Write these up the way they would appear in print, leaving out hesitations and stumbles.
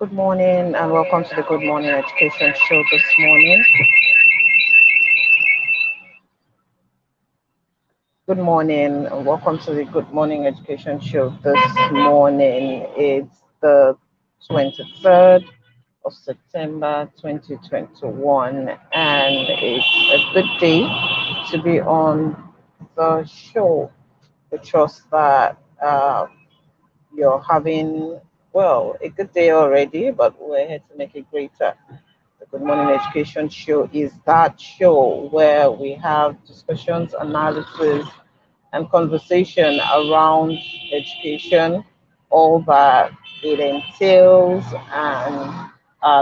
Good morning and welcome to the Good Morning Education Show this morning. Good morning and welcome to the Good Morning Education Show this morning. It's the 23rd of September 2021 and it's a good day to be on the show. We trust that you're having, well, a good day already, but we're here to make it greater. The Good Morning Education Show is that show where we have discussions, analysis, and conversation around education, all that it entails, and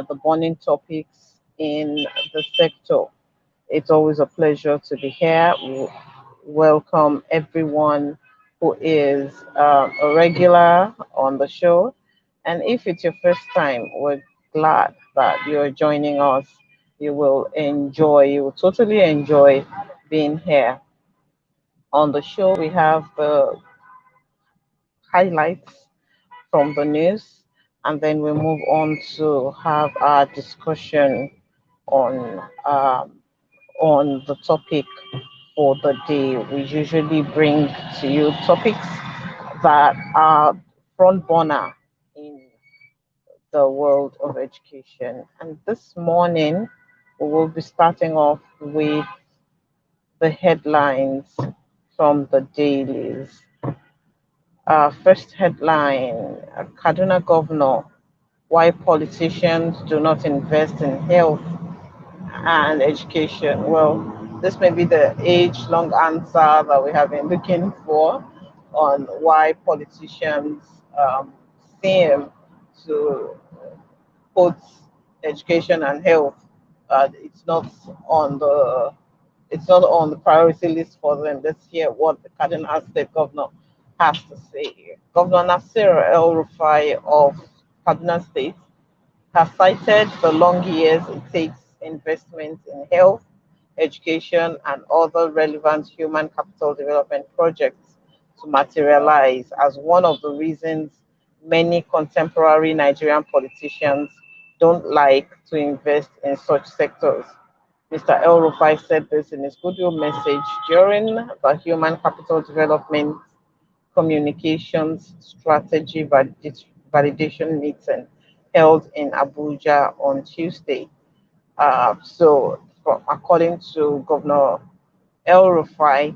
the burning topics in the sector. It's always a pleasure to be here. Welcome everyone who is a regular on the show. And if it's your first time, we're glad that you're joining us. You will totally enjoy being here. On the show, we have the highlights from the news, and then we move on to have our discussion on the topic for the day. We usually bring to you topics that are front burner in the world of education. And this morning, we will be starting off with the headlines from the dailies. First headline, Kaduna governor, why politicians do not invest in health and education. Well, this may be the age-long answer that we have been looking for on why politicians seem to put education and health. It's not on the priority list for them. Let's hear what the Cardinal State Governor has to say. Governor Nasir El Rufai of Kaduna State has cited the long years it takes investment in health, education, and other relevant human capital development projects to materialize as one of the reasons many contemporary Nigerian politicians don't like to invest in such sectors. Mr. El Rufai said this in his goodwill message during the Human Capital Development Communications Strategy Validation meeting held in Abuja on Tuesday. According to Governor El Rufai,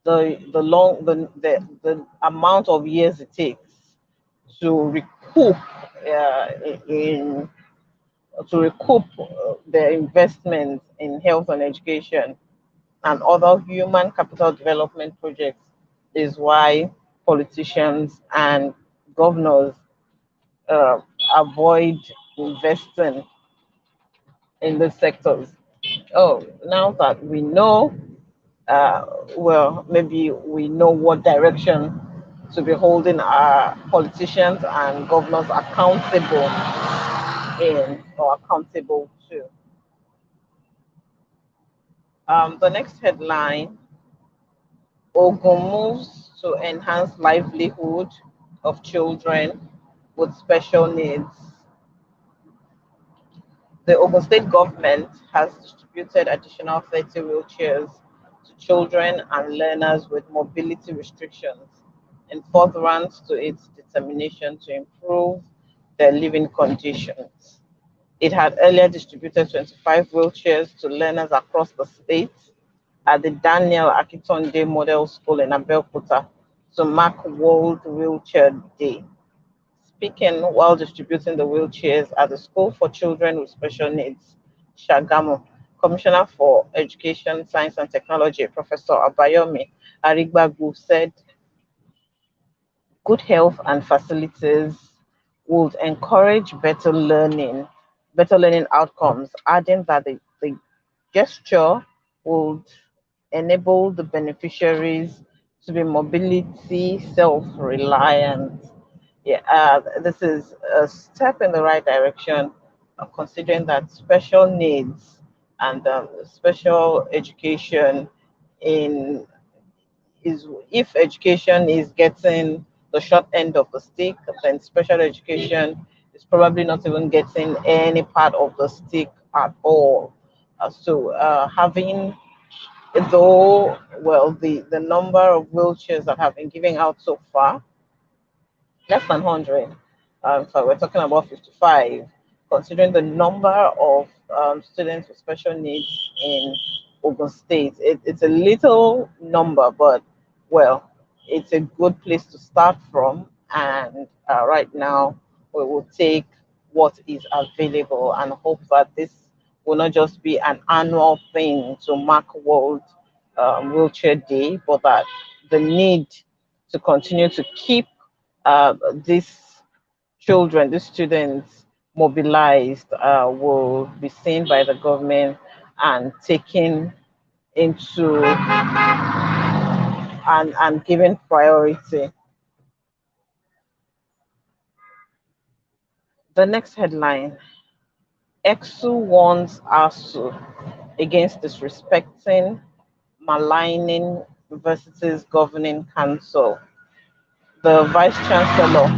the amount of years it takes to recoup in the investment in health and education and other human capital development projects is why politicians and governors uh, avoid investing in these sectors. Oh, now that we know, uh, well, maybe we know what direction to be holding our politicians and governors accountable in or accountable to. The next headline, Ogun moves to enhance livelihood of children with special needs. The Ogun State government has distributed additional 30 wheelchairs to children and learners with mobility restrictions in furtherance to its determination to improve their living conditions. It had earlier distributed 25 wheelchairs to learners across the state at the Daniel Akitonde Model School in Abeokuta to mark World Wheelchair Day. Speaking while distributing the wheelchairs at the School for Children with Special Needs, Shagamu, Commissioner for Education, Science and Technology, Professor Abayomi Arigbagu said good health and facilities would encourage better learning outcomes, adding that the gesture would enable the beneficiaries to be mobility self-reliant. Yeah, this is a step in the right direction, considering that special needs and special education in is if education is getting the short end of the stick, then special education is probably not even getting any part of the stick at all. So having, though, well, the number of wheelchairs that have been given out so far, less than 100. So we're talking about 55, considering the number of students with special needs in Ogun State. It's a little number, but well, it's a good place to start from. And right now, we will take what is available and hope that this will not just be an annual thing to mark World Wheelchair Day, but that the need to continue to keep these children, these students mobilized will be seen by the government and taken into and given priority. The next headline: EXU warns ASU against disrespecting, maligning university's governing council. The vice chancellor,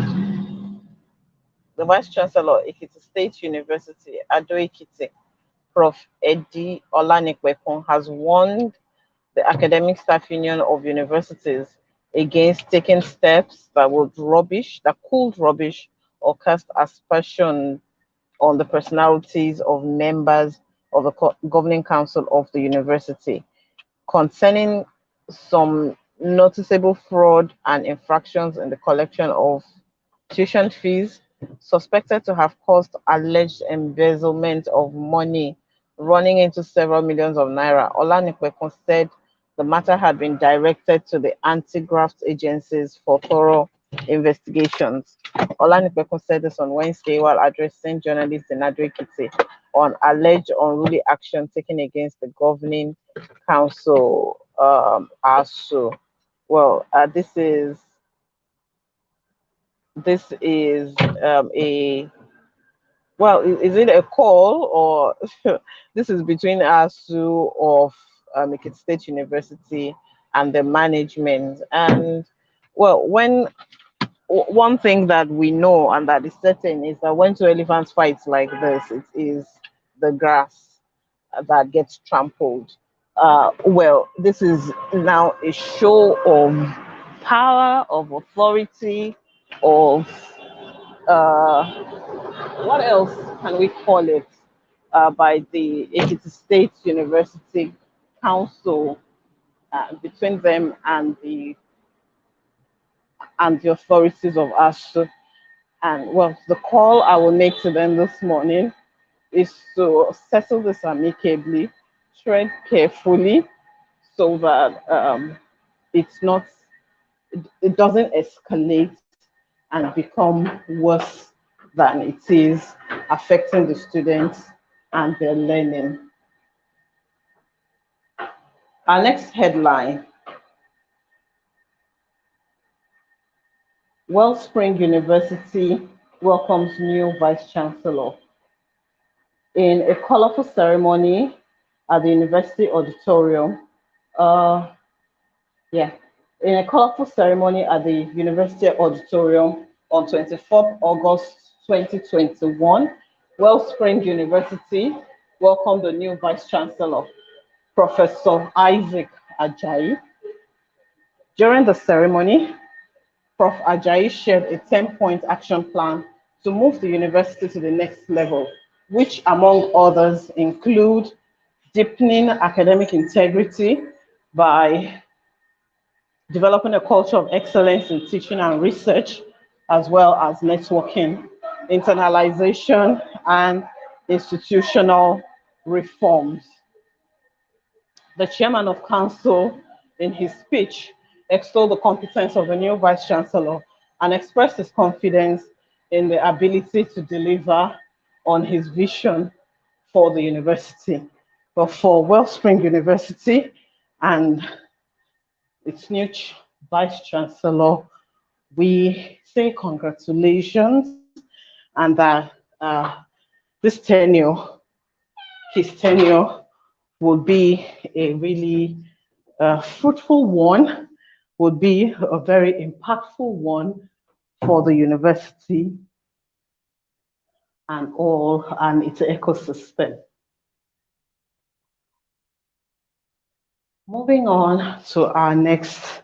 the vice chancellor, Ekiti State University, Ado Ekiti, Prof. Eddie Olanikwekun, has warned the Academic Staff Union of Universities against taking steps that could rubbish or cast aspersion on the personalities of members of the governing council of the university concerning some noticeable fraud and infractions in the collection of tuition fees suspected to have caused alleged embezzlement of money running into several millions of naira. Olanikwekun said the matter had been directed to the anti-graft agencies for thorough investigations. Olanikwekun said this on Wednesday while addressing journalists in Ado-Ekiti on alleged unruly action taken against the governing council, ASU. Well, this is a well, is it a call or this is between ASU of Ekiti State University and the management? And well, one thing that we know and that is certain is that when two elephants fight like this, it is the grass that gets trampled. Well, this is now a show of power, of authority, of uh, what else can we call it, by the Ekiti State University Council, between them and the authorities of ASU. And well, the call I will make to them this morning is to settle this amicably, tread carefully, so that it's not, it doesn't escalate and become worse than it is, affecting the students and their learning. Our next headline: Wellspring University welcomes new vice chancellor. In a colorful ceremony at the university auditorium, uh, yeah, in a colorful ceremony at the university auditorium on 24th August 2021, Wellspring University welcomed the new vice chancellor, Professor Isaac Ajayi. During the ceremony, Prof. Ajayi shared a 10-point action plan to move the university to the next level, which, among others, include deepening academic integrity by developing a culture of excellence in teaching and research, as well as networking, internalization, and institutional reforms. The chairman of council, in his speech, extolled the competence of the new vice chancellor and expressed his confidence in the ability to deliver on his vision for the university. But for Wellspring University and its new vice chancellor, we say congratulations, and that this tenure, his tenure, will be a really fruitful one, would be a very impactful one for the university and all, and its ecosystem. Moving on to our next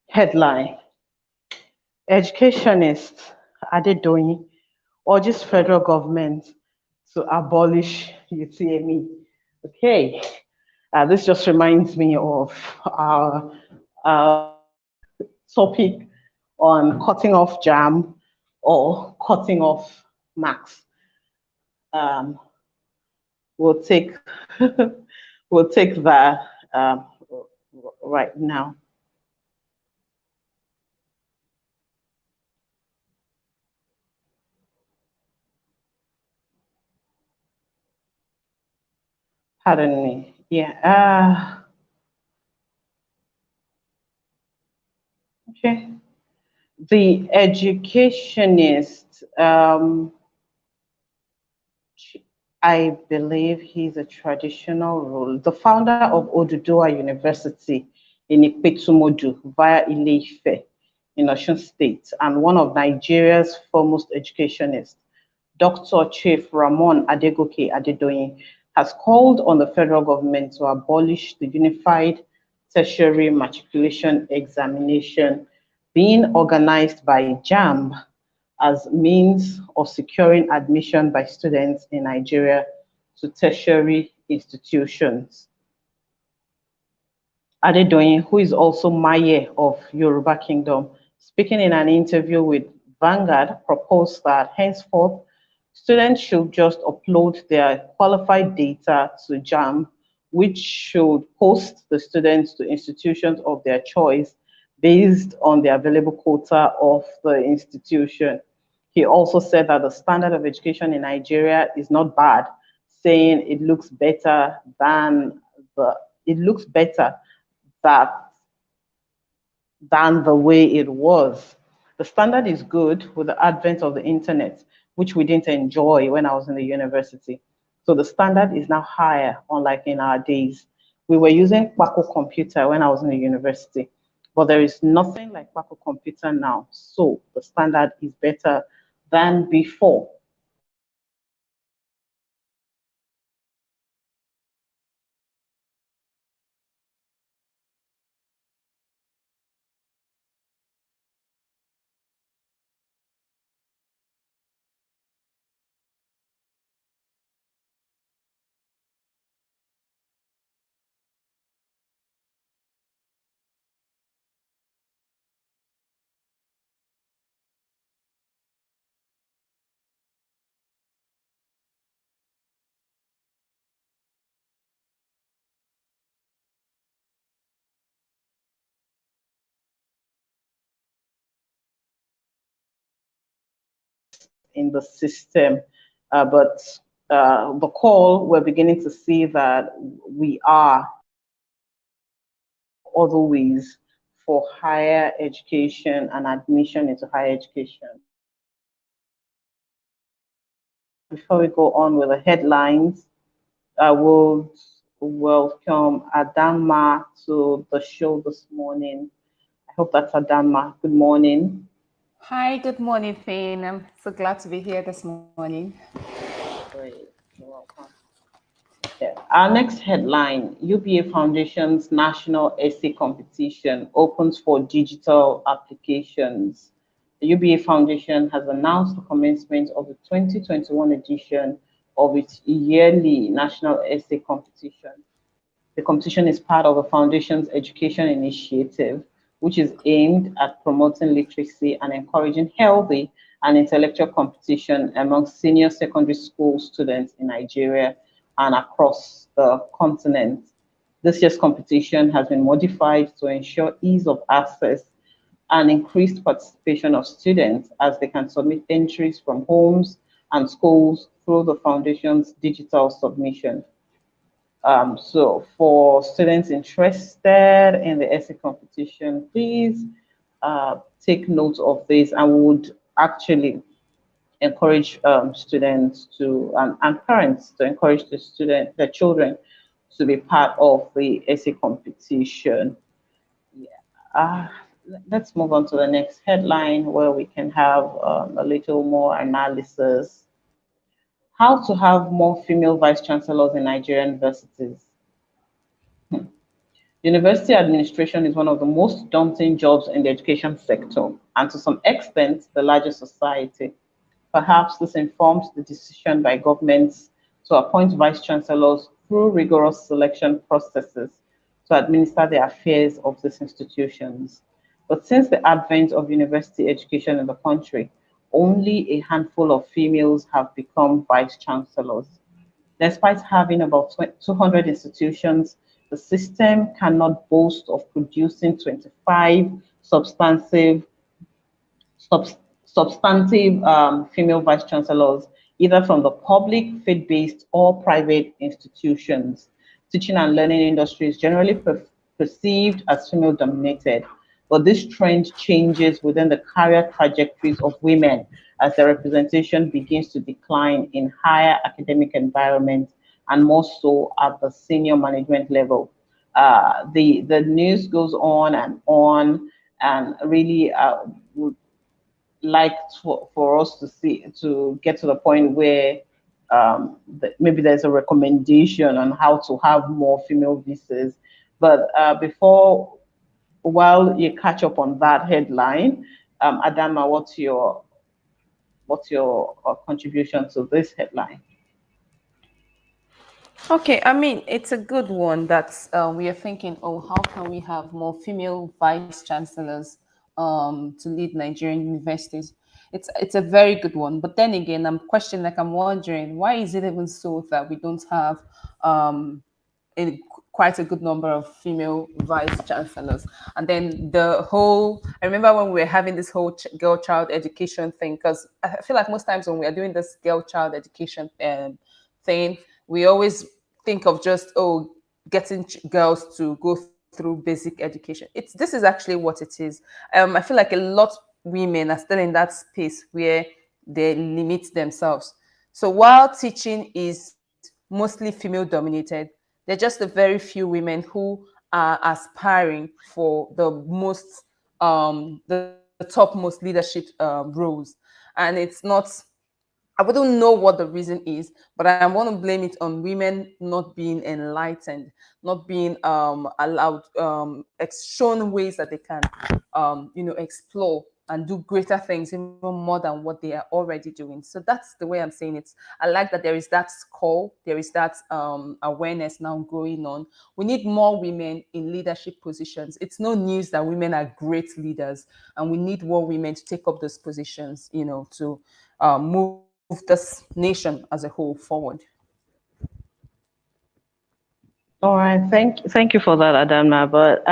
headline. Educationists Adedoyin urges federal government to abolish UTME. Okay, this just reminds me of our topic on cutting off jam or cutting off max. Um, we'll take we'll take that right now. Pardon me. Yeah. Okay. The educationist. I believe he's a traditional ruler, the founder of Oduduwa University in Ipetumodu via Ile-Ife in Osun State, and one of Nigeria's foremost educationists, Dr. Chief Ramon Adegoke Adedoyin, has called on the federal government to abolish the unified tertiary matriculation examination being organized by JAMB as means of securing admission by students in Nigeria to tertiary institutions. Adedoyin, who is also Maye of Yoruba Kingdom, speaking in an interview with Vanguard, proposed that henceforth students should just upload their qualified data to JAM, which should post the students to institutions of their choice based on the available quota of the institution. He also said that the standard of education in Nigeria is not bad, saying it looks better that than the way it was. The standard is good with the advent of the internet, which we didn't enjoy when I was in the university. So the standard is now higher, unlike in our days. We were using Paco computer when I was in the university, but there is nothing like Paco computer now. So the standard is better than before. In the system. But the call, we're beginning to see that we are other ways for higher education and admission into higher education. Before we go on with the headlines, I will welcome Adama to the show this morning. I hope that's Adama. Good morning. Hi, good morning, Finn. I'm so glad to be here this morning. Great. You're welcome. Yeah. Our next headline, UBA Foundation's National Essay Competition opens for digital applications. The UBA Foundation has announced the commencement of the 2021 edition of its yearly National Essay Competition. The competition is part of the Foundation's education initiative, which is aimed at promoting literacy and encouraging healthy and intellectual competition among senior secondary school students in Nigeria and across the continent. This year's competition has been modified to ensure ease of access and increased participation of students as they can submit entries from homes and schools through the Foundation's digital submission. So for students interested in the essay competition, please take note of this, and we would actually encourage students to and parents to encourage their children to be part of the essay competition. Yeah. Let's move on to the next headline where we can have a little more analysis. How to have more female vice chancellors in Nigerian universities. University administration is one of the most daunting jobs in the education sector, and to some extent, the larger society. Perhaps this informs the decision by governments to appoint vice chancellors through rigorous selection processes to administer the affairs of these institutions. But since the advent of university education in the country, only a handful of females have become vice chancellors. Despite having about 200 institutions, the system cannot boast of producing 25 substantive substantive female vice chancellors, either from the public, faith-based, or private institutions. Teaching and learning industry is generally perceived as female-dominated, but this trend changes within the career trajectories of women as their representation begins to decline in higher academic environments and more so at the senior management level. The news goes on, and really would like for us to see to get to the point where maybe there's a recommendation on how to have more female visas. But before, while you catch up on that headline, Adama, what's your contribution to this headline? Okay, I mean, it's a good one that we are thinking, oh, how can we have more female vice chancellors to lead Nigerian universities? It's a very good one. But then again, I'm questioning, like I'm wondering, why is it even so that we don't have um, a, quite a good number of female vice chancellors? And then the whole, I remember when we were having this whole girl child education thing, because I feel like most times when we are doing this girl child education thing, we always think of just, oh, getting girls to go through basic education. This is actually what it is. I feel like a lot women are still in that space where they limit themselves. So while teaching is mostly female dominated, there are just a very few women who are aspiring for the topmost leadership roles, and it's not, I wouldn't know what the reason is, but I want to blame it on women not being enlightened, not being allowed, shown ways that they can, explore and do greater things, even more than what they are already doing. So that's the way I'm saying it. I like that there is that call, there is that awareness now going on. We need more women in leadership positions. It's no news that women are great leaders, and we need more women to take up those positions, to move this nation as a whole forward. All right, thank you for that, Adama. But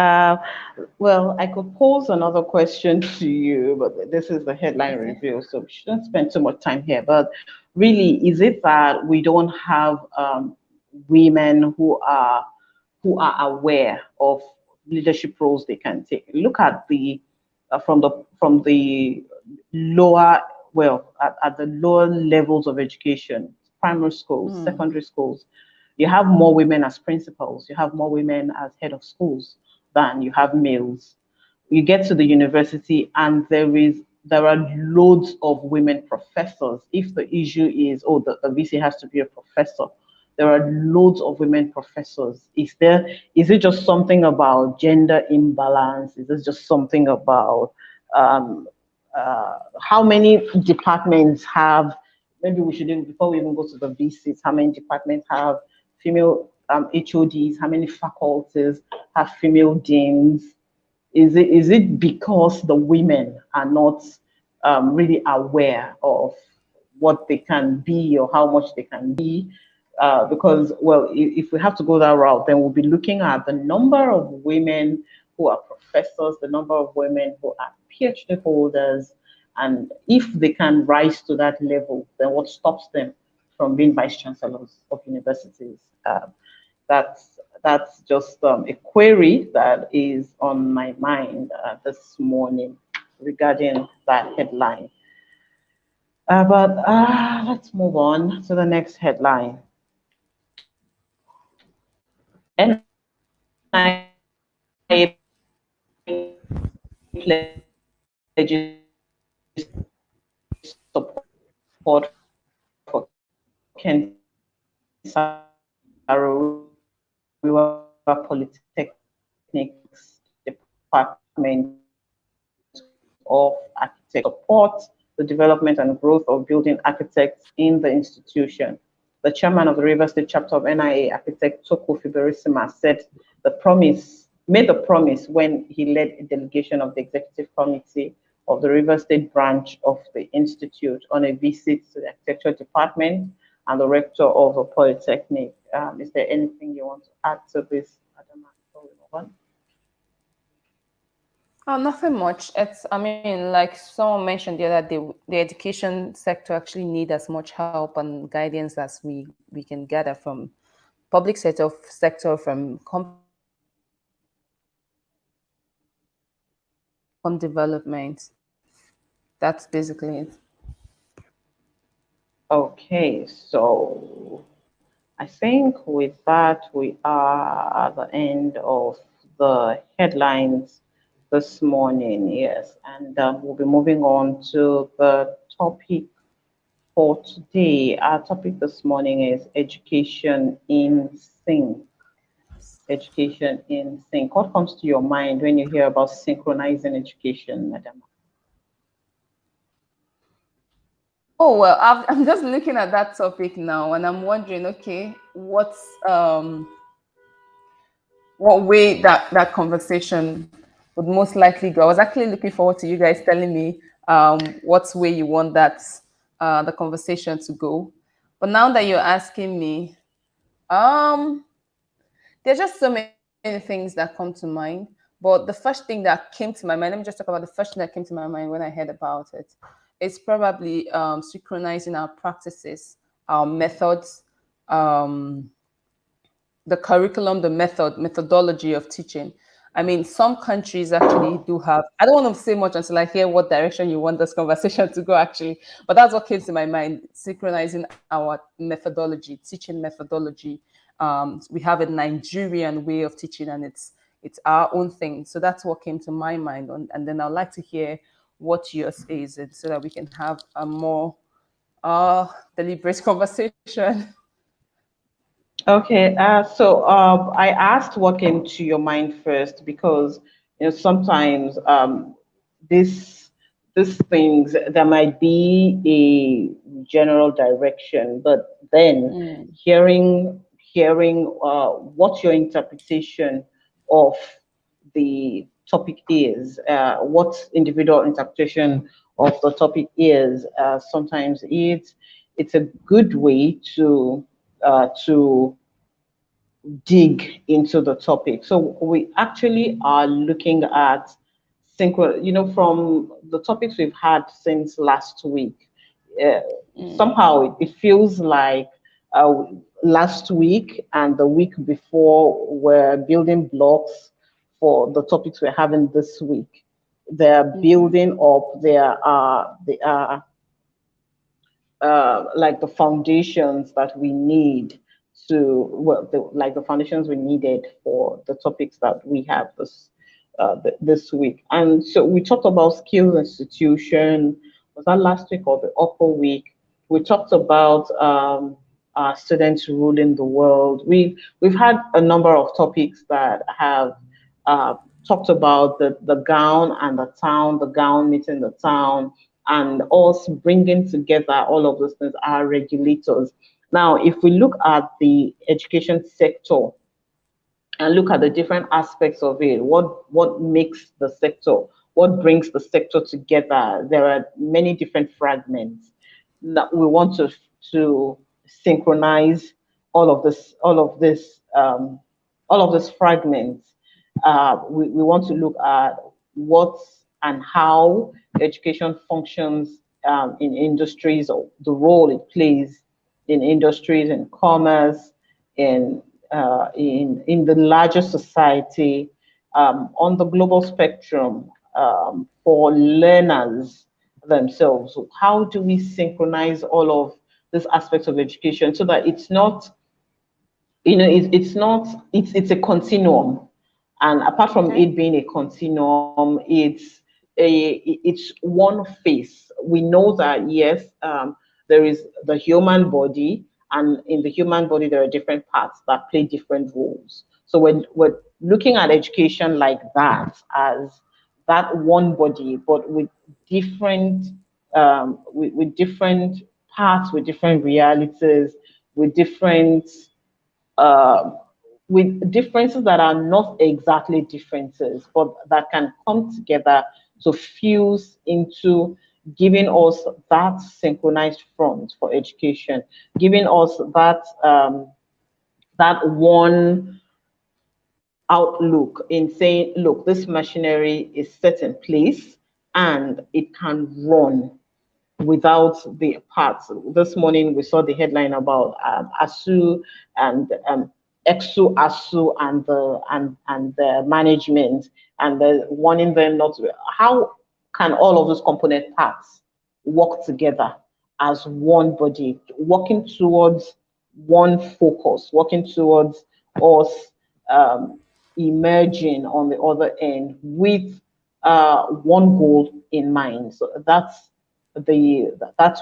well, I could pose another question to you, but this is the headline Okay. review, so we shouldn't spend too much time here. But really, is it that we don't have women who are aware of leadership roles they can take? Look at the from the lower, well, at the lower levels of education, primary schools, secondary schools. You have more women as principals, you have more women as head of schools than you have males. You get to the university and there are loads of women professors. If the issue is, oh, the VC has to be a professor, there are loads of women professors. Is it just something about gender imbalance? Is it just something about um, how many departments have, maybe we should, before we even go to the VCs, how many departments have female HODs, how many faculties have female deans? Is it because the women are not really aware of what they can be or how much they can be? Because, well, if we have to go that route, then we'll be looking at the number of women who are professors, the number of women who are PhD holders, and if they can rise to that level, then what stops them from being vice chancellors of universities? That's just a query that is on my mind this morning regarding that headline. But let's move on to the next headline. NIA pledges support for campaign of architect support the development and growth of building architects in the institution. The chairman of the Rivers State chapter of NIA, architect Toko Fiberisima, said made the promise when he led a delegation of the executive committee of the Rivers State branch of the institute on a visit to the architecture department and the rector of the polytechnic. Is there anything you want to add to this, Adama, before we move on? Oh, nothing much. I mean, like someone mentioned the other day, the education sector actually need as much help and guidance as we can gather from public sector from development. That's basically it. Okay, so I think with that, we are at the end of the headlines this morning. Yes, and we'll be moving on to the topic for today. Our topic this morning is education in sync. Education in sync. What comes to your mind when you hear about synchronizing education, Madam? Oh well, I'm just looking at that topic now, and I'm wondering, okay, what way that conversation would most likely go. I was actually looking forward to you guys telling me what way you want that the conversation to go. But now that you're asking me, um, there's just so many things that come to mind. But the first thing that came to my mind, let me just talk about the first thing that came to my mind when I heard about it. It's probably synchronizing our practices, our methods, um, the curriculum, the methodology of teaching. I mean, some countries actually do have. I don't want to say much until I hear what direction you want this conversation to go. Actually, but that's what came to my mind: synchronizing our methodology, teaching methodology. We have a Nigerian way of teaching, and it's our own thing. So that's what came to my mind, and then I'd like to hear what yours is, and so that we can have a more deliberate conversation. Okay, so I asked what came to your mind first because sometimes this these things there might be a general direction, but then Mm, hearing what your interpretation of the topic is, what individual interpretation of the topic is, sometimes it's a good way to dig into the topic. So we actually are looking at from the topics we've had since last week. Uh, mm, Somehow it feels like uh, last week and the week before were building blocks for the topics we're having this week. They're building up. They are like the foundations that we need like the foundations we needed for the topics that we have this week. And so we talked about skills institution. Was that last week or the upper week? We talked about students ruling the world. We've had a number of topics that have uh, talked about the gown and the town, the gown meeting the town, and us bringing together all of those things are regulators. Now, if we look at the education sector and look at the different aspects of it, what makes the sector, what brings the sector together, there are many different fragments that we want to synchronize all of this fragments. We want to look at what and how education functions in industries, or the role it plays in industries, in commerce, in the larger society, on the global spectrum, for learners themselves. So how do we synchronize all of these aspects of education so that it's not, it's not, it's a continuum. And apart from okay. it being a continuum, it's one face. We know that yes, there is the human body, and in the human body there are different parts that play different roles. So when we're looking at education like that, as that one body, but with different with different parts, with different realities, with different uh, with differences that are not exactly differences, but that can come together to fuse into giving us that synchronized front for education, giving us that one outlook in saying, look, this machinery is set in place and it can run without the parts. This morning we saw the headline about ASU and EXU, ASU, and the management, and the warning them not to. How can all of those component parts work together as one body, working towards one focus, working towards us emerging on the other end with one goal in mind? So that's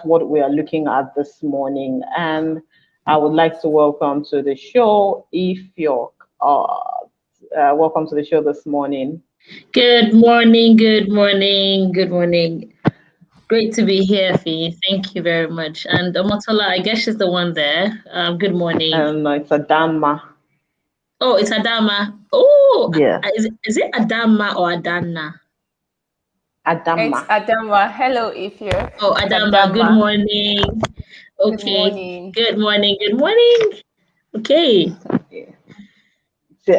what we are looking at this morning. And I would like to welcome to the show if you're welcome to the show this morning. Good morning, good morning, good morning. Great to be here, Fee. Thank you very much. And Omotola, I guess she's the one there. Good morning. And it's Adama. Oh, it's Adama. Oh, Yeah, is it Adama or Adana? It's Adama. Adama. Hello, Ifyo. Oh, It's Adama. Good Adama. morning. Good Okay. morning. Good morning. Good morning. Okay. Yeah. So,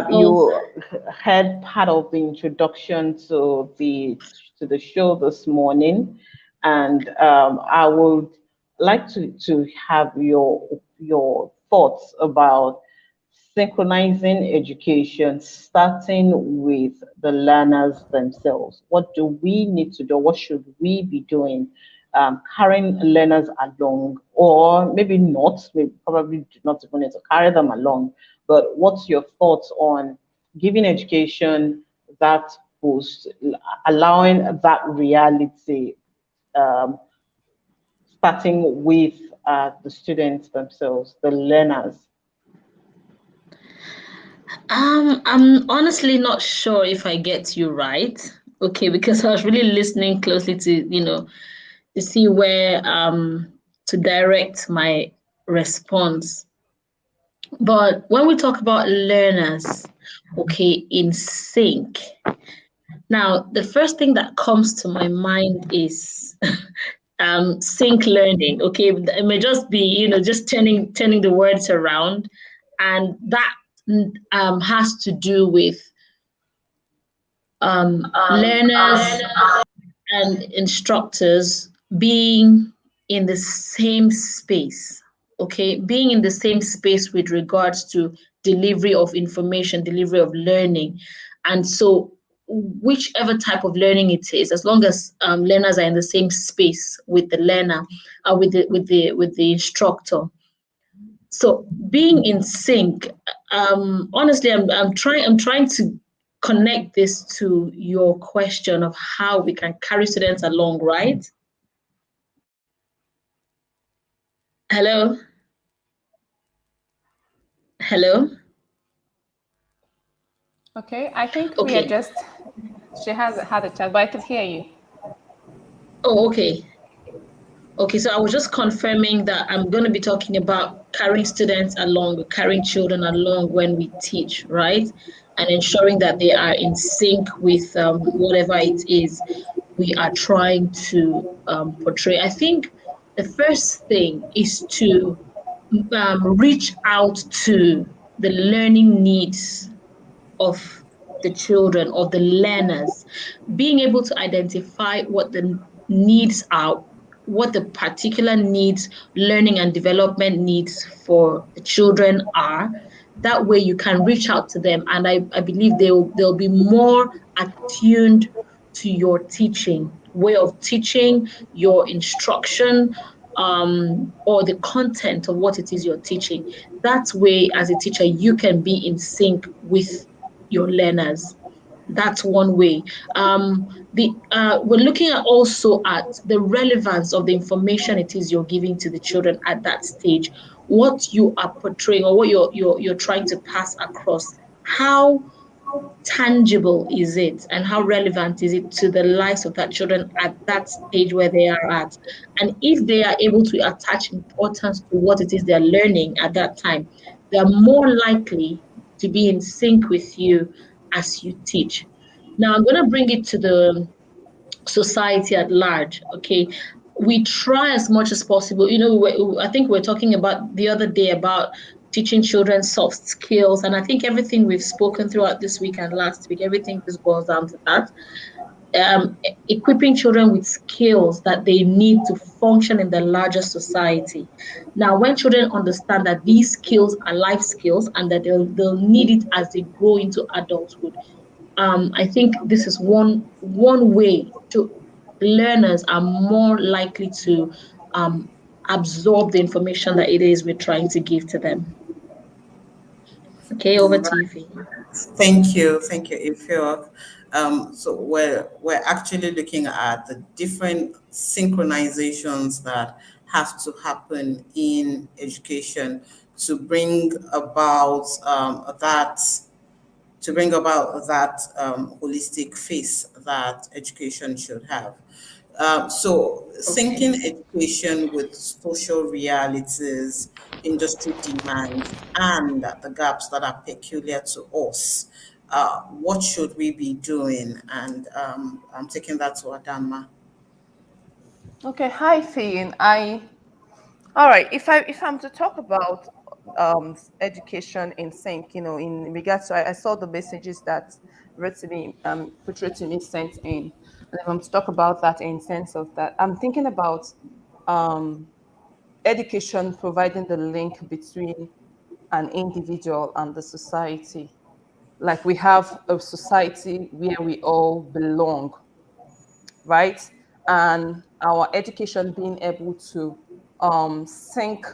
So, you heard part of the introduction to the show this morning, and I would like to have your thoughts about synchronizing education, starting with the learners themselves. What do we need to do? What should we be doing? Carrying learners along, or maybe not, we probably do not even need to carry them along, but what's your thoughts on giving education that boost, allowing that reality, um, starting with the students themselves, the learners? I'm honestly not sure if I get you right. Okay, because I was really listening closely to see where to direct my response. But when we talk about learners, okay, in sync, now the first thing that comes to my mind is sync learning. Okay, it may just be just turning the words around, and that has to do with learners and instructors being in the same space, okay, being in the same space with regards to delivery of information, delivery of learning. And so whichever type of learning it is, as long as learners are in the same space with the learner, with the instructor. So being in sync, honestly, I'm trying to connect this to your question of how we can carry students along, right? Hello? Hello? Okay, I think we are Okay. just. She has had a chat, but I could hear you. Oh, okay. Okay, so I was just confirming that I'm going to be talking about carrying students along, carrying children along when we teach, right? And ensuring that they are in sync with whatever it is we are trying to portray. I think the first thing is to reach out to the learning needs of the children, of the learners, being able to identify what the needs are, what the particular needs, learning and development needs for the children are. That way you can reach out to them, and I believe they'll be more attuned to your teaching, way of teaching, your instruction, or the content of what it is you're teaching. That way, as a teacher, you can be in sync with your learners. That's one way. The We're looking at also at the relevance of the information it is you're giving to the children at that stage, what you are portraying or what you're trying to pass across. How tangible is it and how relevant is it to the lives of that children at that stage where they are at? And if they are able to attach importance to what it is they're learning at that time, they're more likely to be in sync with you as you teach. Now I'm going to bring it to the society at large. Okay, we try as much as possible. I think we're talking about the other day about teaching children soft skills, and I think everything we've spoken throughout this week and last week, everything just boils down to that. Equipping children with skills that they need to function in the larger society. Now, when children understand that these skills are life skills and that they'll need it as they grow into adulthood, I think this is one way to learners are more likely to um, absorb the information that it is we're trying to give to them. Okay, over to you, Fee. Thank you, Ifeok. So we're actually looking at the different synchronizations that have to happen in education to bring about that holistic face that education should have. So, Okay. syncing education with social realities, industry demands, and the gaps that are peculiar to us. What should we be doing? And I'm taking that to Adama. Okay, hi Fane. All right. If I'm to talk about education in sync, in regards to I saw the messages that Rotimi put Rotimi sent in, and if I'm to talk about that in sense of that, I'm thinking about um, education providing the link between an individual and the society. Like we have a society where we all belong, right? And our education being able to sync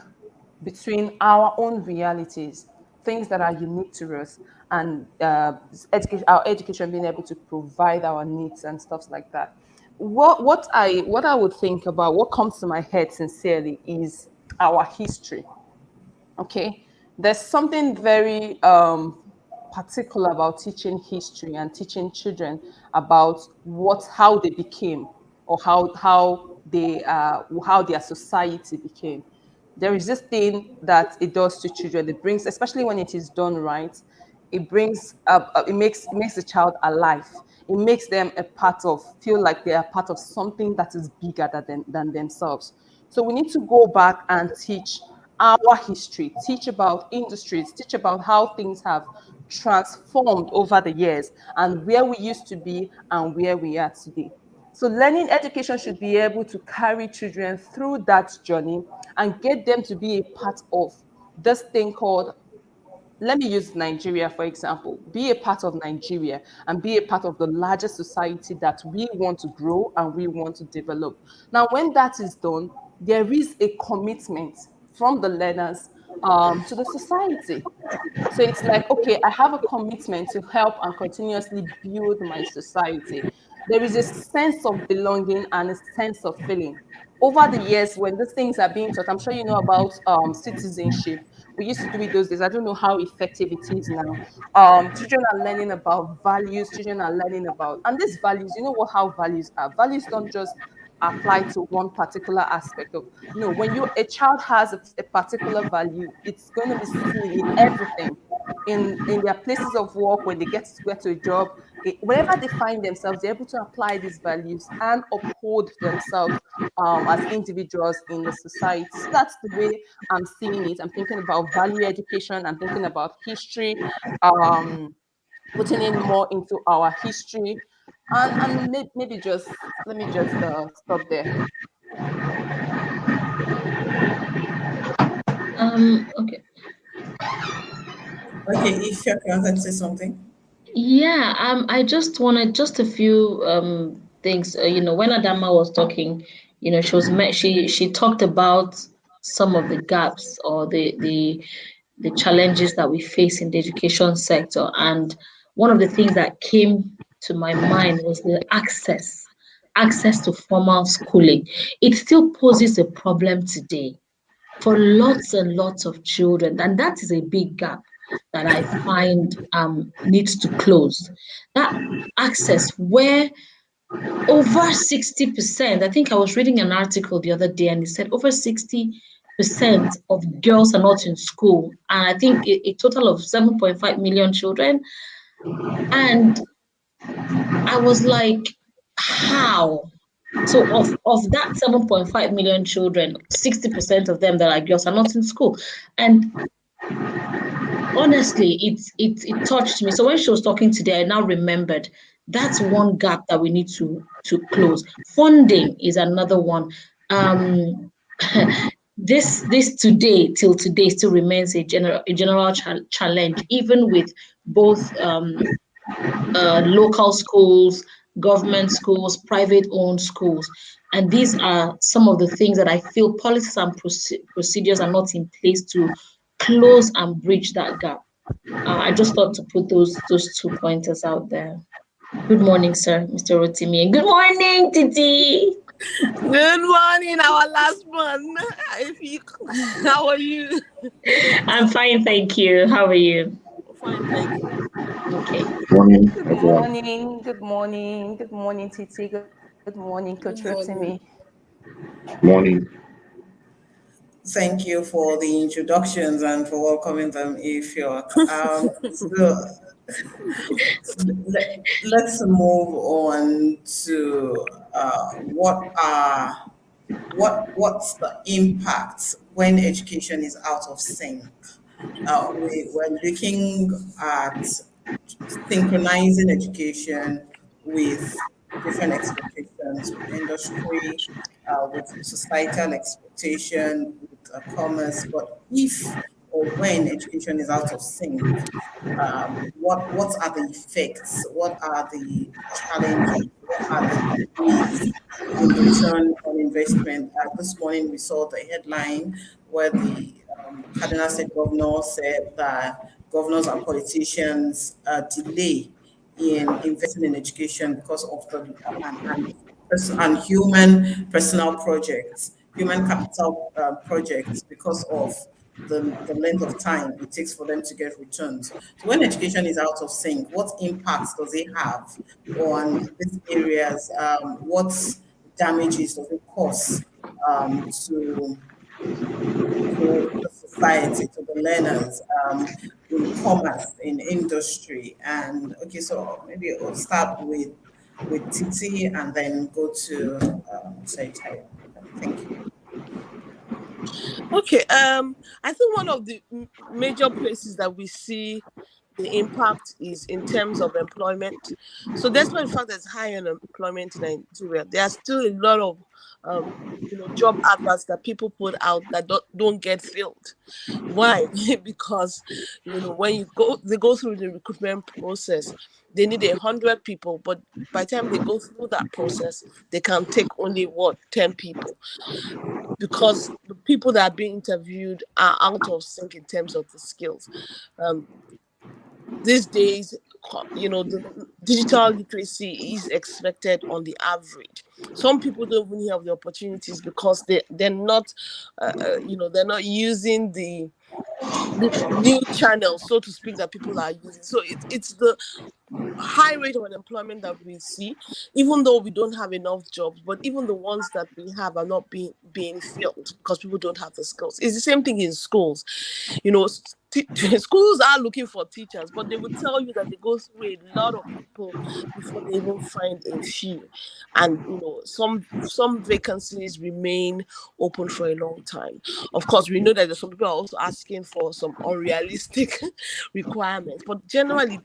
between our own realities, things that are unique to us, and our education being able to provide our needs and stuff like that. What I would think about, what comes to my head sincerely, is our history. Okay, there's something very particular about teaching history and teaching children about how they became, or how their society became. There is this thing that it does to children. It brings, especially when it is done right, it makes the child alive. It makes them feel like they are part of something that is bigger than themselves. So we need to go back and teach our history, teach about industries, teach about how things have transformed over the years, and where we used to be and where we are today. So learning education should be able to carry children through that journey and get them to be a part of this thing called, let me use Nigeria, for example. Be a part of Nigeria and be a part of the larger society that we want to grow and we want to develop. Now, when that is done, there is a commitment from the learners to the society. So it's like, okay, I have a commitment to help and continuously build my society. There is a sense of belonging and a sense of feeling. Over the years, when these things are being taught, I'm sure you know about citizenship. We used to do it those days. I don't know how effective it is now. Children are learning about values. Children are learning about, and these values, you know what, how values are. Values don't just apply to one particular aspect of, no, when a child has a particular value, it's going to be seen in everything, in their places of work, when they get to a job, wherever they find themselves, they're able to apply these values and uphold themselves as individuals in the society. So that's the way I'm seeing it. I'm thinking about value education. I'm thinking about history, um, putting in more into our history, and maybe just let me just stop there. Okay. Okay, Ifeok, you wanted to say something? Yeah, I just wanted just a few things. When Adama was talking, she talked about some of the gaps or the challenges that we face in the education sector, and one of the things that came to my mind was the access to formal schooling. It still poses a problem today for lots and lots of children, and that is a big gap that I find needs to close. That access where over 60%, I think I was reading an article the other day and it said over 60% of girls are not in school. And I think a total of 7.5 million children. And I was like, how? So of that 7.5 million children, 60% of them that are girls are not in school. And honestly, it touched me. So when she was talking today, I now remembered that's one gap that we need to close. Funding is another one. Um, this today till today still remains a general challenge, even with both local schools, government schools, private owned schools. And these are some of the things that I feel policies and procedures are not in place to close and bridge that gap. I just thought to put those 2 pointers out there. Good morning, sir, Mr. Rotimi. And good morning, Titi. Good morning, our last one. How are you? I'm fine, thank you. How are you? Fine, thank you. Okay. Morning, Good everyone. morning, good morning, good morning, Titi. Good morning, Coach Good Rotimi. morning. Morning. Thank you for the introductions and for welcoming them, Ifyok. Let's move on to what's the impact when education is out of sync. We're looking at synchronizing education with different expectations, with industry, with societal expectation, with commerce. But if or when education is out of sync, what are the effects? What are the challenges? What are the delays in return on investment? This morning we saw the headline where the Cardinal State Governor said that governors and politicians delay in investing in education because of the and human personal projects, human capital projects, because of the length of time it takes for them to get returns. So when education is out of sync, what impacts does it have on these areas? What damages does it cause to the society, to the learners, in commerce, in industry? And okay, so maybe I'll start with Titi and then go to Saitaya. Thank you. Okay. I think one of the major places that we see the impact is in terms of employment. So despite the fact there's high unemployment in Nigeria, there are still a lot of job adverts that people put out that don't get filled. Why? Because when they go through the recruitment process, they need 100 people, but by the time they go through that process, they can take only 10 people, because the people that are being interviewed are out of sync in terms of the skills. These days, the digital literacy is expected on the average. Some people don't even have the opportunities because they're not, they're not using the new channels, so to speak, that people are using. So it's the high rate of unemployment that we see, even though we don't have enough jobs, but even the ones that we have are not being filled because people don't have the skills. It's the same thing in schools. Schools are looking for teachers, but they will tell you that they go through a lot of people before they even find a few. And some vacancies remain open for a long time. Of course, we know that there's some people are also asking for some unrealistic requirements, but generally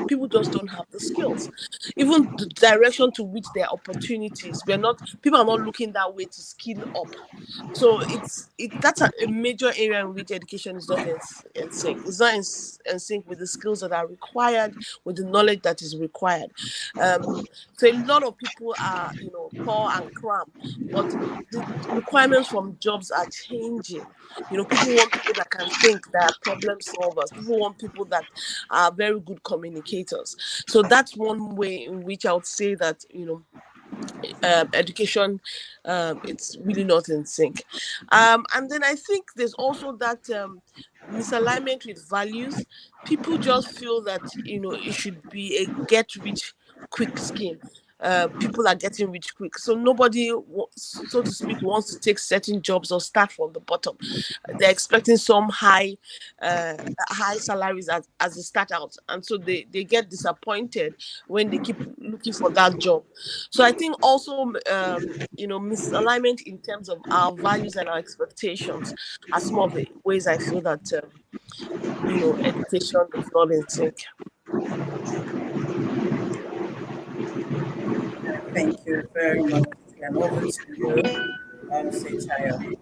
people just don't have the skills. Even the direction to which their opportunities, people are not looking that way to skill up. So that's a major area in which education is not in sync. It's not in sync with the skills that are required, with the knowledge that is required. So a lot of people are, poor and cram, but the requirements from jobs are changing. People want people that can think, that are problem solvers. People want people that are very good communicators. educators. So that's one way in which I would say that, education, it's really not in sync. And then I think there's also that misalignment with values. People just feel that, it should be a get rich quick scheme. People are getting rich quick, so nobody, so to speak, wants to take certain jobs or start from the bottom. They're expecting some high salaries as they start out, and so they get disappointed when they keep looking for that job. So I think also, misalignment in terms of our values and our expectations are some of the ways I feel that, education is not in sync. Thank you very much, and over to you, Sechayo.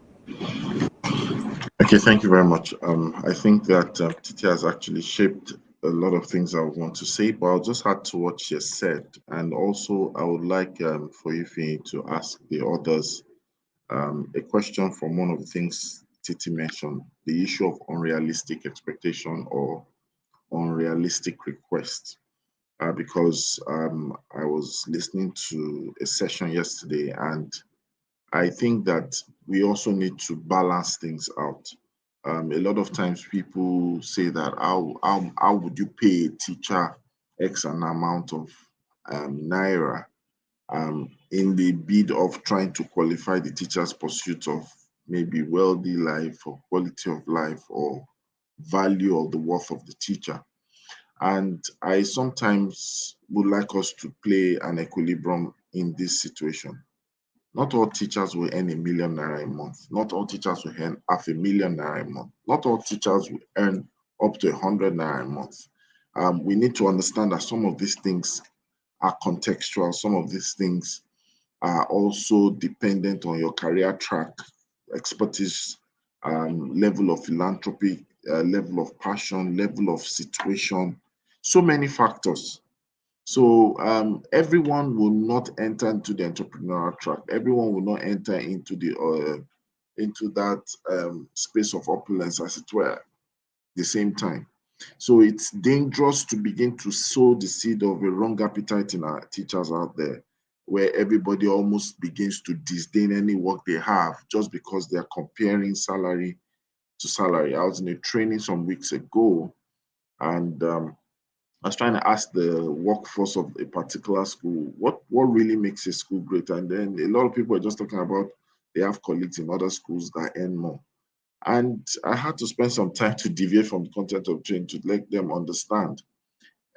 Okay, thank you very much. I think that Titi has actually shaped a lot of things I would want to say, but I'll just add to what she has said. And also, I would like for Ify to ask the others a question from one of the things Titi mentioned, the issue of unrealistic expectation or unrealistic request. Because I was listening to a session yesterday, and I think that we also need to balance things out. A lot of times people say that how would you pay a teacher X an amount of naira in the bid of trying to qualify the teacher's pursuit of maybe wealthy life or quality of life or value of the worth of the teacher. And I sometimes would like us to play an equilibrium in this situation. Not all teachers will earn ₦1 million a month. Not all teachers will earn ₦500,000 a month. Not all teachers will earn up to ₦100 a month. We need to understand that some of these things are contextual. Some of these things are also dependent on your career track, expertise, level of philanthropy, level of passion, level of situation, so many factors. So everyone will not enter into the entrepreneurial track. Everyone will not enter into that space of opulence, as it were, the same time. So it's dangerous to begin to sow the seed of a wrong appetite in our teachers out there, where everybody almost begins to disdain any work they have just because they're comparing salary to salary. I was in a training some weeks ago, and I was trying to ask the workforce of a particular school what really makes a school great. And then a lot of people are just talking about they have colleagues in other schools that earn more. And I had to spend some time to deviate from the content of training to let them understand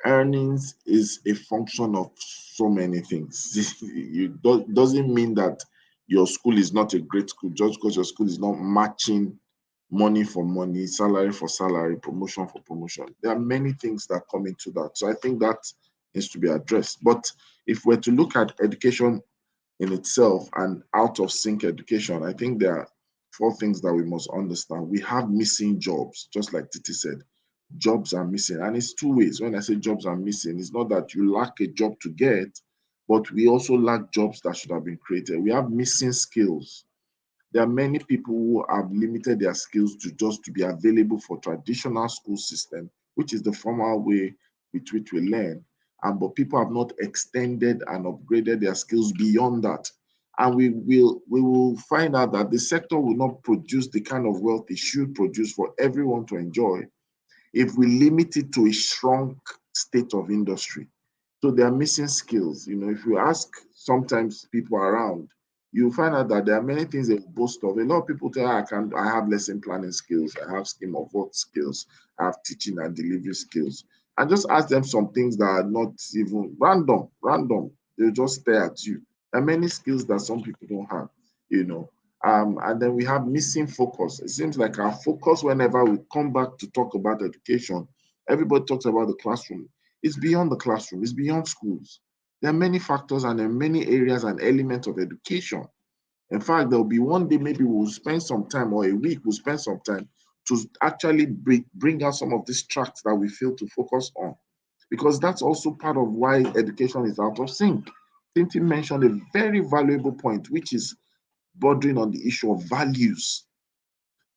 earnings is a function of so many things. It doesn't mean that your school is not a great school just because your school is not matching money for money, salary for salary, promotion for promotion. There are many things that come into that. So I think that needs to be addressed. But if we're to look at education in itself and out of sync education, I think there are four things that we must understand. We have missing jobs, just like Titi said. Jobs are missing. And it's two ways. When I say jobs are missing, it's not that you lack a job to get, but we also lack jobs that should have been created. We have missing skills. There are many people who have limited their skills to just to be available for traditional school system, which is the formal way with which we learn. But people have not extended and upgraded their skills beyond that. And we will find out that the sector will not produce the kind of wealth it should produce for everyone to enjoy if we limit it to a shrunk state of industry. So they are missing skills. If you ask sometimes people around, you find out that there are many things they boast of. A lot of people tell, I have lesson planning skills, I have scheme of work skills, I have teaching and delivery skills. And just ask them some things that are not even random. They'll just stare at you. There are many skills that some people don't have, you know. And then we have missing focus. It seems like our focus, whenever we come back to talk about education, everybody talks about the classroom. It's beyond the classroom, it's beyond schools. There are many factors and there are many areas and elements of education. In fact, there'll be one day maybe we'll spend some time, or a week we'll spend some time to actually bring out some of these tracks that we fail to focus on. Because that's also part of why education is out of sync. Tintin mentioned a very valuable point, which is bordering on the issue of values.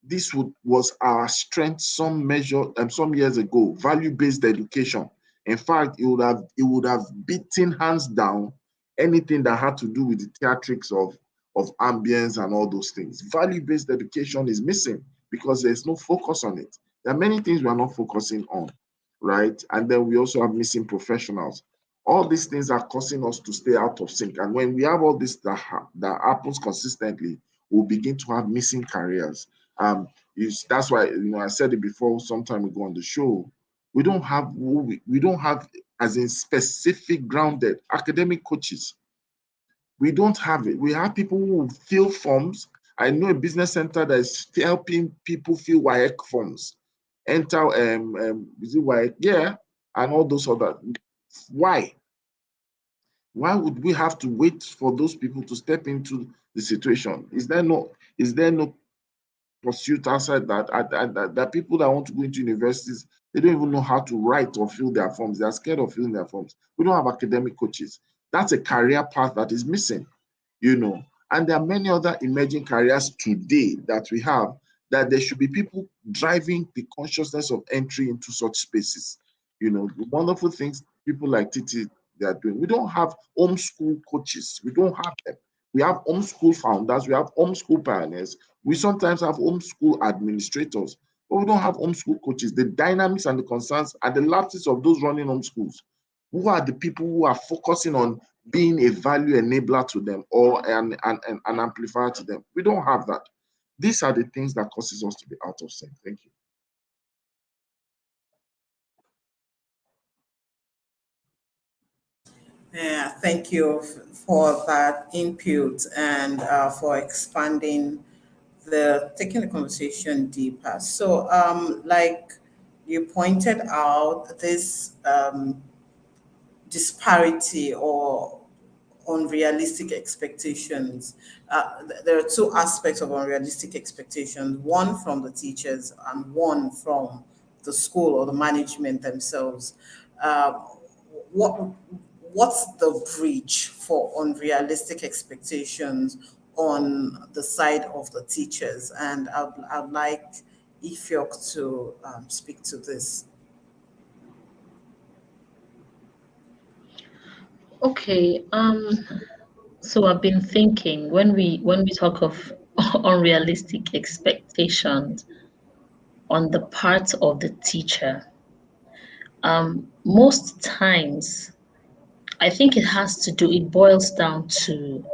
This was our strength some years ago, value-based education. In fact, it would have beaten hands down anything that had to do with the theatrics of ambience and all those things. Value-based education is missing because there's no focus on it. There are many things we are not focusing on, right? And then we also have missing professionals. All these things are causing us to stay out of sync. And when we have all this that happens consistently, we'll begin to have missing careers. That's why I said it before some time ago on the show. We don't have as in specific grounded academic coaches. We don't have it. We have people who fill forms. I know a business center that is helping people fill WAEC forms, enter is it WAEC? Yeah, and all those other. Why? Why would we have to wait for those people to step into the situation? Is there no pursuit outside that people that want to go into universities, they don't even know how to write or fill their forms. They're scared of filling their forms. We don't have academic coaches. That's a career path that is missing, you know. And there are many other emerging careers today that we have, that there should be people driving the consciousness of entry into such spaces. The wonderful things people like Titi, they are doing. We don't have homeschool coaches. We don't have them. We have homeschool founders. We have homeschool pioneers. We sometimes have homeschool administrators, but we don't have homeschool coaches. The dynamics and the concerns and the lapses of those running homeschools. Who are the people who are focusing on being a value enabler to them or an amplifier to them? We don't have that. These are the things that causes us to be out of sync. Thank you. Yeah, thank you for that input and for expanding taking the conversation deeper. So, like you pointed out, this disparity or unrealistic expectations. There are two aspects of unrealistic expectations, one from the teachers and one from the school or the management themselves. Uh, what what's the breach for unrealistic expectations on the side of the teachers? And I'd like Ifyok to speak to this. Okay. So I've been thinking when we talk of unrealistic expectations on the part of the teacher, most times I think it boils down to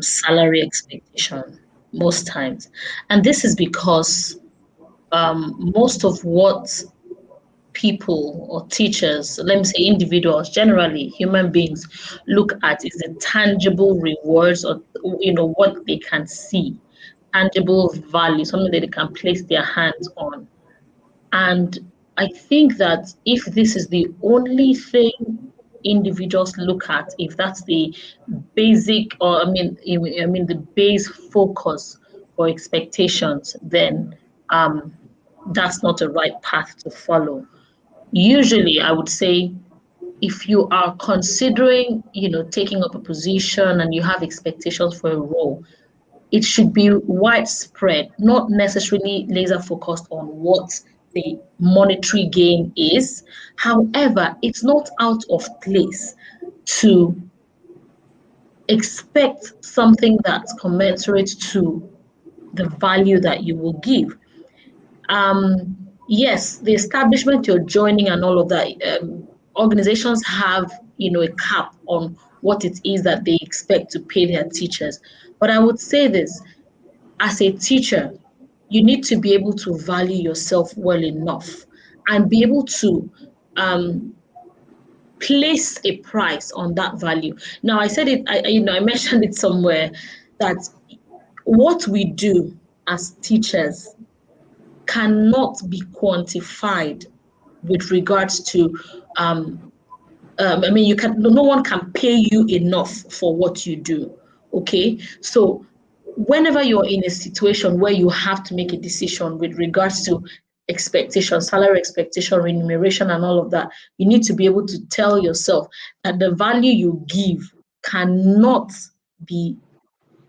salary expectation most times. And this is because most of what people or teachers, let me say individuals, generally human beings, look at is the tangible rewards or what they can see, tangible value, something that they can place their hands on. And I think that if this is the only thing individuals look at, if that's the basic, or I mean the base focus for expectations, then that's not a right path to follow. Usually, I would say if you are considering, taking up a position and you have expectations for a role, it should be widespread, not necessarily laser focused on what the monetary gain is. However, it's not out of place to expect something that's commensurate to the value that you will give. Yes, the establishment you're joining and all of that, organizations have, a cap on what it is that they expect to pay their teachers. But I would say this, as a teacher, you need to be able to value yourself well enough and be able to place a price on that value. Now, I said it, I mentioned it somewhere that what we do as teachers cannot be quantified with regards to no one can pay you enough for what you do. Okay, so whenever you're in a situation where you have to make a decision with regards to expectation, salary expectation, remuneration, and all of that, you need to be able to tell yourself that the value you give cannot be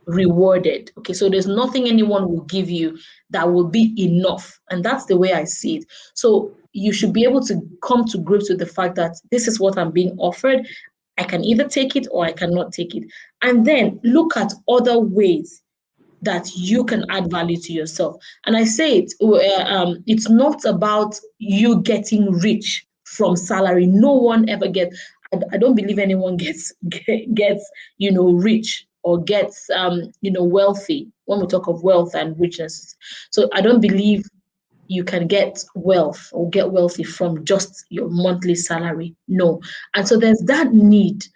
rewarded. Okay, so there's nothing anyone will give you that will be enough. And that's the way I see it. So you should be able to come to grips with the fact that this is what I'm being offered. I can either take it or I cannot take it. And then look at other ways that you can add value to yourself. And I say it's not about you getting rich from salary. No one ever gets. I don't believe anyone gets rich or gets wealthy when we talk of wealth and richness. So I don't believe you can get wealth or get wealthy from just your monthly salary. No. And so there's that need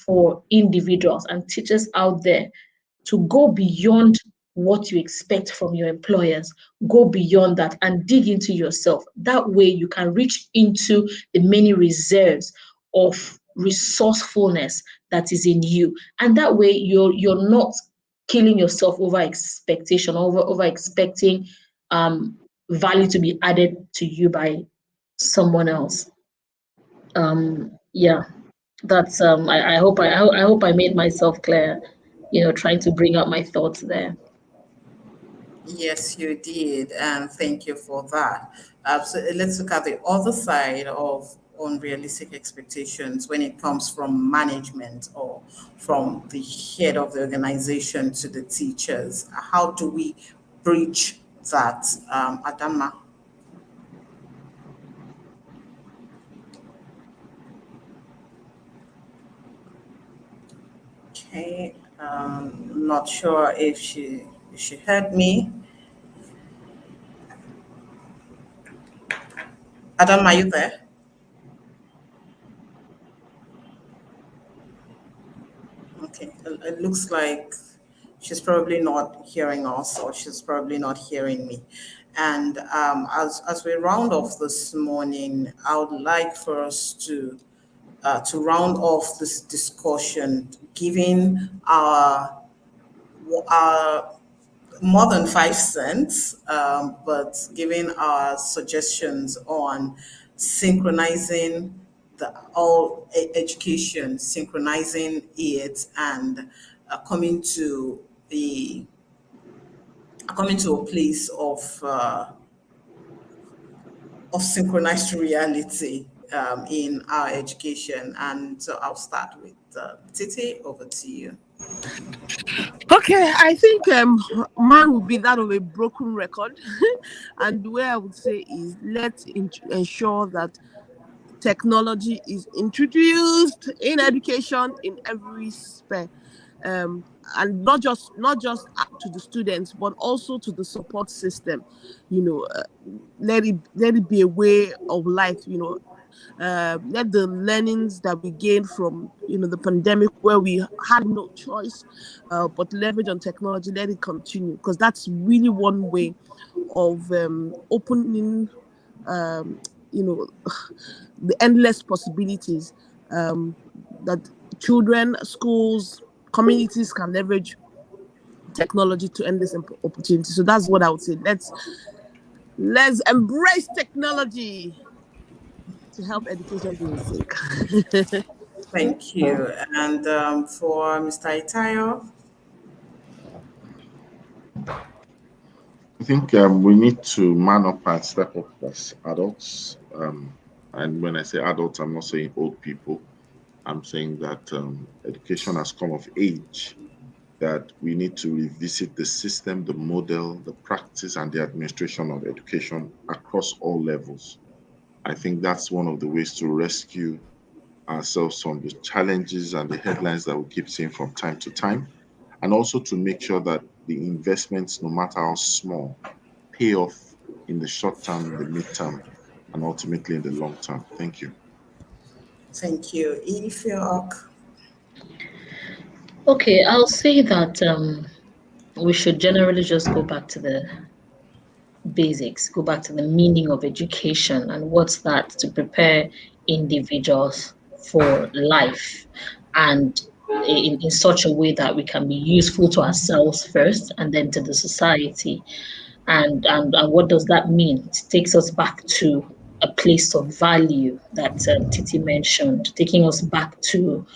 for individuals and teachers out there to go beyond what you expect from your employers, go beyond that and dig into yourself. That way you can reach into the many reserves of resourcefulness that is in you. And that way you're not killing yourself over expectation, over expecting value to be added to you by someone else. Yeah, that's I hope I made myself clear, trying to bring out my thoughts there. Yes, you did, and thank you for that. So let's look at the other side of unrealistic expectations when it comes from management or from the head of the organization to the teachers. How do we bridge that, Adama? Okay, not sure if she heard me. Adam, are you there? Okay, it looks like she's probably not hearing us, or she's probably not hearing me. And as we round off this morning, I would like for us to round off this discussion, giving our more than 5 cents, but giving our suggestions on synchronizing the all education, synchronizing it, and coming to the coming to a place of synchronized reality in our education. And so I'll start with Titi. Over to you. Okay, I think mine would be that of a broken record, and the way I would say is let's ensure that technology is introduced in education in every sphere, um, and not just to the students, but also to the support system. You know, let it be a way of life. Let the learnings that we gained from the pandemic, where we had no choice but leverage on technology, let it continue, because that's really one way of opening um, you know the endless possibilities that children, schools, communities can leverage technology to end this opportunity. So that's what I would say. Let's embrace technology to help education be in sync. Thank you. And for Mr. Itayo. I think we need to man up and step up as adults. And when I say adults, I'm not saying old people. I'm saying that education has come of age, that we need to revisit the system, the model, the practice, and the administration of education across all levels. I think that's one of the ways to rescue ourselves from the challenges and the headlines that we keep seeing from time to time, and also to make sure that the investments, no matter how small, pay off in the short term, the midterm, and ultimately in the long term. Thank you. Thank you. Ifyok. Okay, I'll say that we should generally just go back to the basics, go back to the meaning of education and what's that to prepare individuals for life, and in such a way that we can be useful to ourselves first and then to the society. And what does that mean? It takes us back to a place of value that Titi mentioned, taking us back to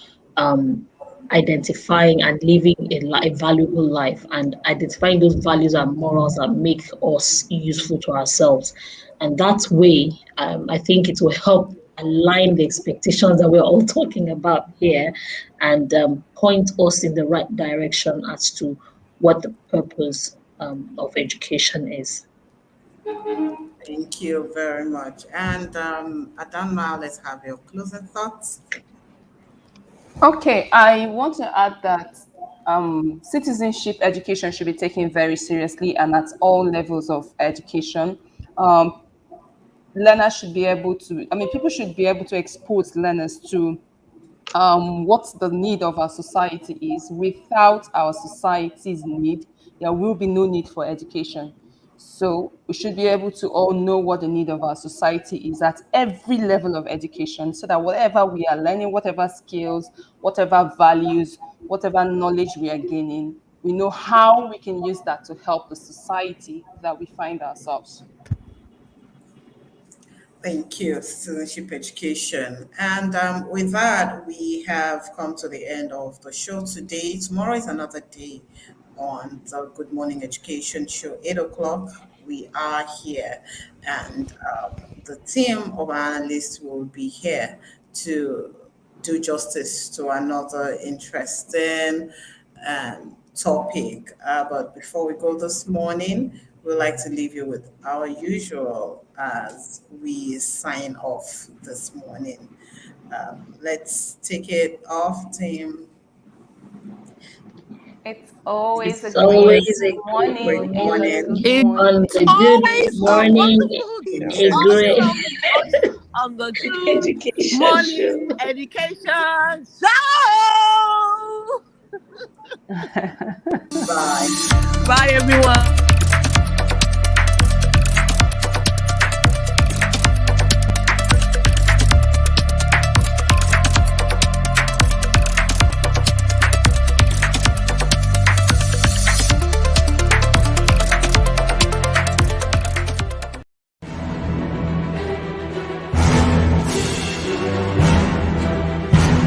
identifying and living a valuable life, and identifying those values and morals that make us useful to ourselves. And that way, I think it will help align the expectations that we're all talking about here, and point us in the right direction as to what the purpose of education is. Thank you very much. And Adama, let's have your closing thoughts. Okay, I want to add that citizenship education should be taken very seriously and at all levels of education. Um, Learners should be able to, I mean, people should be able to expose learners to what the need of our society is. Without our society's need, there will be no need for education. So we should be able to all know what the need of our society is at every level of education, so that whatever we are learning, whatever skills, whatever values, whatever knowledge we are gaining, we know how we can use that to help the society that we find ourselves. Thank you, citizenship education. And with that, we have come to the end of the show today. Tomorrow is another day on the Good Morning Education show, 8 o'clock. We are here, and the team of analysts will be here to do justice to another interesting topic. But before we go this morning, we'd like to leave you with our usual as we sign off this morning. Let's take it off, team. It's always a It's great always a Great morning, a morning. good It's on morning. the good always a morning, wonderful, a great awesome morning on the Good education show. Morning Education Show. Bye. Bye, everyone.